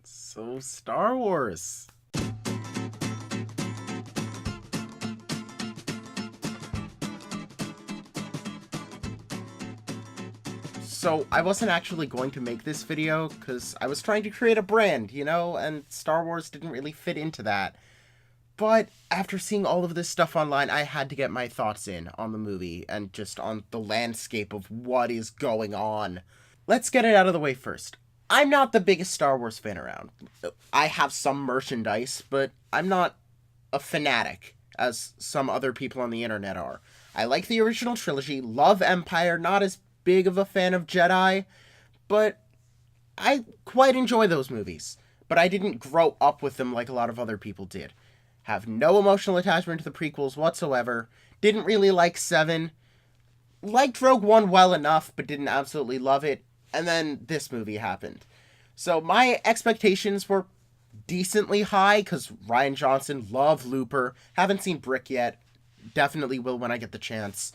So, Star Wars. So, I wasn't actually going to make this video, because I was trying to create a brand, and Star Wars didn't really fit into that. But after seeing all of this stuff online, I had to get my thoughts in on the movie, and just on the landscape of what is going on. Let's get it out of the way first. I'm not the biggest Star Wars fan around. I have some merchandise, but I'm not a fanatic, as some other people on the internet are. I like the original trilogy, love Empire, not as big of a fan of Jedi, but I quite enjoy those movies. But I didn't grow up with them like a lot of other people did. Have no emotional attachment to the prequels whatsoever. Didn't really like 7. Liked Rogue One well enough, but didn't absolutely love it. And then this movie happened. So my expectations were decently high, because Rian Johnson, love Looper. Haven't seen Brick yet. Definitely will when I get the chance.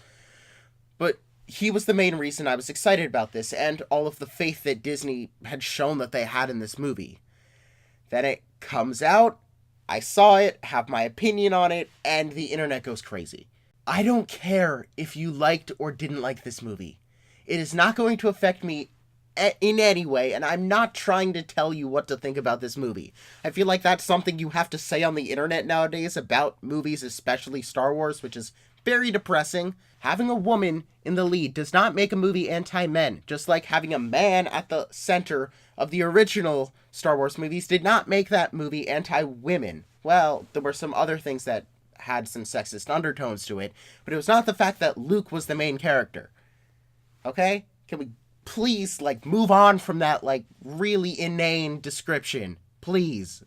But he was the main reason I was excited about this, and all of the faith that Disney had shown that they had in this movie. Then it comes out, I saw it, have my opinion on it, and the internet goes crazy. I don't care if you liked or didn't like this movie. It is not going to affect me in any way, and I'm not trying to tell you what to think about this movie. I feel like that's something you have to say on the internet nowadays about movies, especially Star Wars, which is very depressing. Having a woman in the lead does not make a movie anti-men, just like having a man at the center of the original Star Wars movies did not make that movie anti-women. Well, there were some other things that had some sexist undertones to it, but it was not the fact that Luke was the main character. Okay? Can we please, move on from that, really inane description? Please.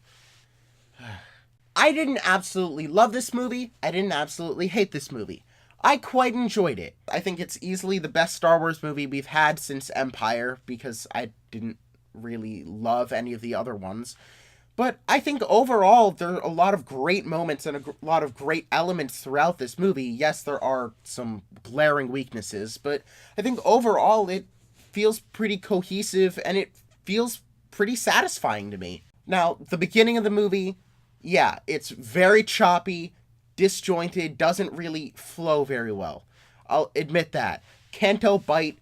I didn't absolutely love this movie. I didn't absolutely hate this movie. I quite enjoyed it. I think it's easily the best Star Wars movie we've had since Empire, because I didn't really love any of the other ones. But I think overall, there are a lot of great moments and a lot of great elements throughout this movie. Yes, there are some glaring weaknesses, but I think overall it feels pretty cohesive and it feels pretty satisfying to me. Now, the beginning of the movie, yeah, it's very choppy, disjointed, doesn't really flow very well. I'll admit that. Canto Bight,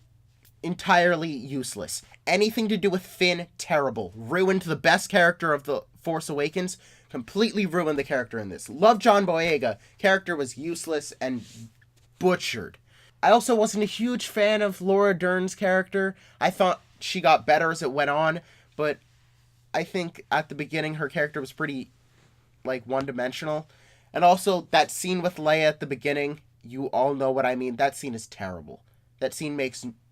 entirely useless. Anything to do with Finn, terrible. Ruined the best character of The Force Awakens. Completely ruined the character in this. Love John Boyega. Character was useless and butchered. I also wasn't a huge fan of Laura Dern's character. I thought she got better as it went on, but I think at the beginning her character was pretty, one-dimensional. And also, that scene with Leia at the beginning, you all know what I mean. That scene is terrible. That scene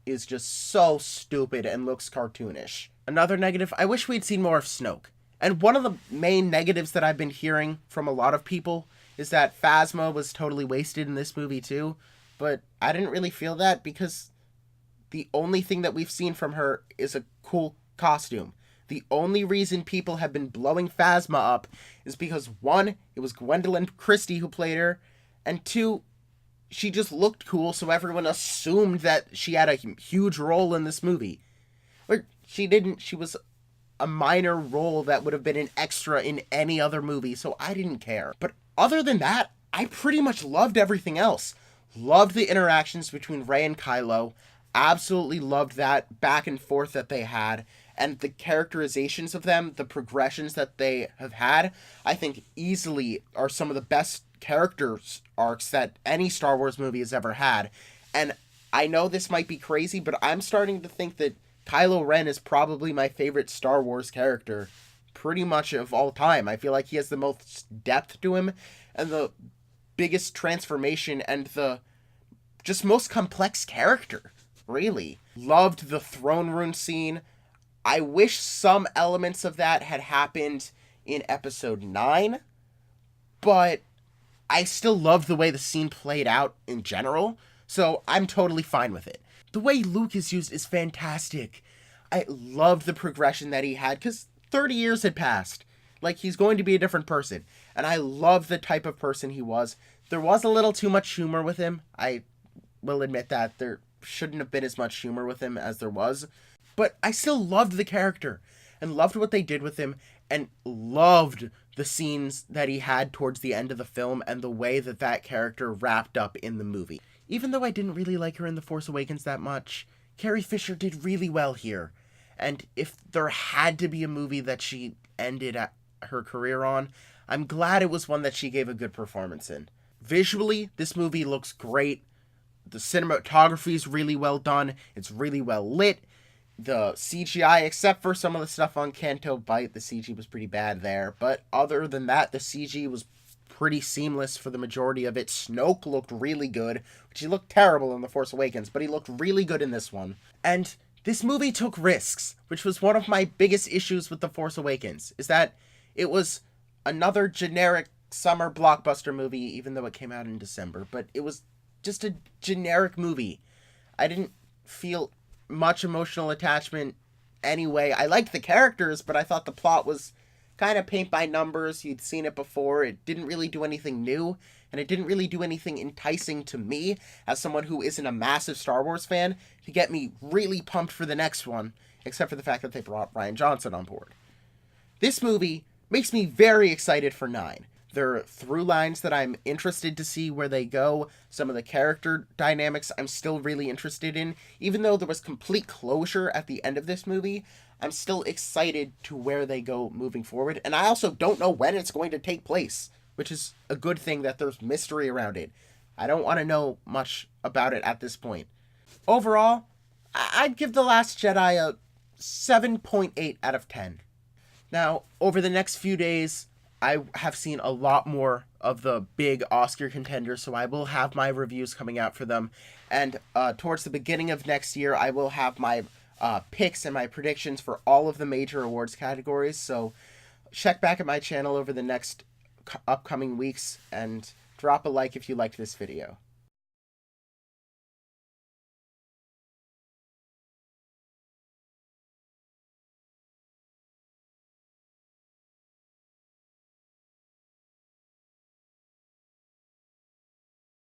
is just so stupid and looks cartoonish. Another negative, I wish we'd seen more of Snoke. And one of the main negatives that I've been hearing from a lot of people is that Phasma was totally wasted in this movie too. But I didn't really feel that, because the only thing that we've seen from her is a cool costume. The only reason people have been blowing Phasma up is because, 1, it was Gwendolyn Christie who played her, and 2, she just looked cool, so everyone assumed that she had a huge role in this movie. But she didn't. She was a minor role that would have been an extra in any other movie, so I didn't care. But other than that, I pretty much loved everything else. Loved the interactions between Rey and Kylo. Absolutely loved that back and forth that they had. And the characterizations of them, the progressions that they have had, I think easily are some of the best character arcs that any Star Wars movie has ever had. And I know this might be crazy, but I'm starting to think that Kylo Ren is probably my favorite Star Wars character pretty much of all time. I feel like he has the most depth to him and the biggest transformation and the just most complex character, really. Loved the throne room scene. I wish some elements of that had happened in episode 9, but I still love the way the scene played out in general, so I'm totally fine with it. The way Luke is used is fantastic. I love the progression that he had, because 30 years had passed. He's going to be a different person, and I love the type of person he was. There was a little too much humor with him. I will admit that. There shouldn't have been as much humor with him as there was. But I still loved the character and loved what they did with him and loved the scenes that he had towards the end of the film and the way that that character wrapped up in the movie. Even though I didn't really like her in The Force Awakens that much, Carrie Fisher did really well here. And if there had to be a movie that she ended her career on, I'm glad it was one that she gave a good performance in. Visually, this movie looks great. The cinematography is really well done. It's really well lit. The CGI, except for some of the stuff on Canto Bight, the CG was pretty bad there. But other than that, the CG was pretty seamless for the majority of it. Snoke looked really good, which he looked terrible in The Force Awakens, but he looked really good in this one. And this movie took risks, which was one of my biggest issues with The Force Awakens, is that it was another generic summer blockbuster movie, even though it came out in December, but it was just a generic movie. I didn't feel much emotional attachment anyway. I liked the characters, but I thought the plot was kind of paint by numbers. You'd seen it before. It didn't really do anything new, and it didn't really do anything enticing to me as someone who isn't a massive Star Wars fan to get me really pumped for the next one, except for the fact that they brought Rian Johnson on board. This movie makes me very excited for 9. There are through lines that I'm interested to see where they go. Some of the character dynamics I'm still really interested in. Even though there was complete closure at the end of this movie, I'm still excited to where they go moving forward. And I also don't know when it's going to take place, which is a good thing that there's mystery around it. I don't want to know much about it at this point. Overall, I'd give The Last Jedi a 7.8 out of 10. Now, over the next few days, I have seen a lot more of the big Oscar contenders, so I will have my reviews coming out for them. And towards the beginning of next year, I will have my picks and my predictions for all of the major awards categories. So check back at my channel over the next upcoming weeks and drop a like if you liked this video.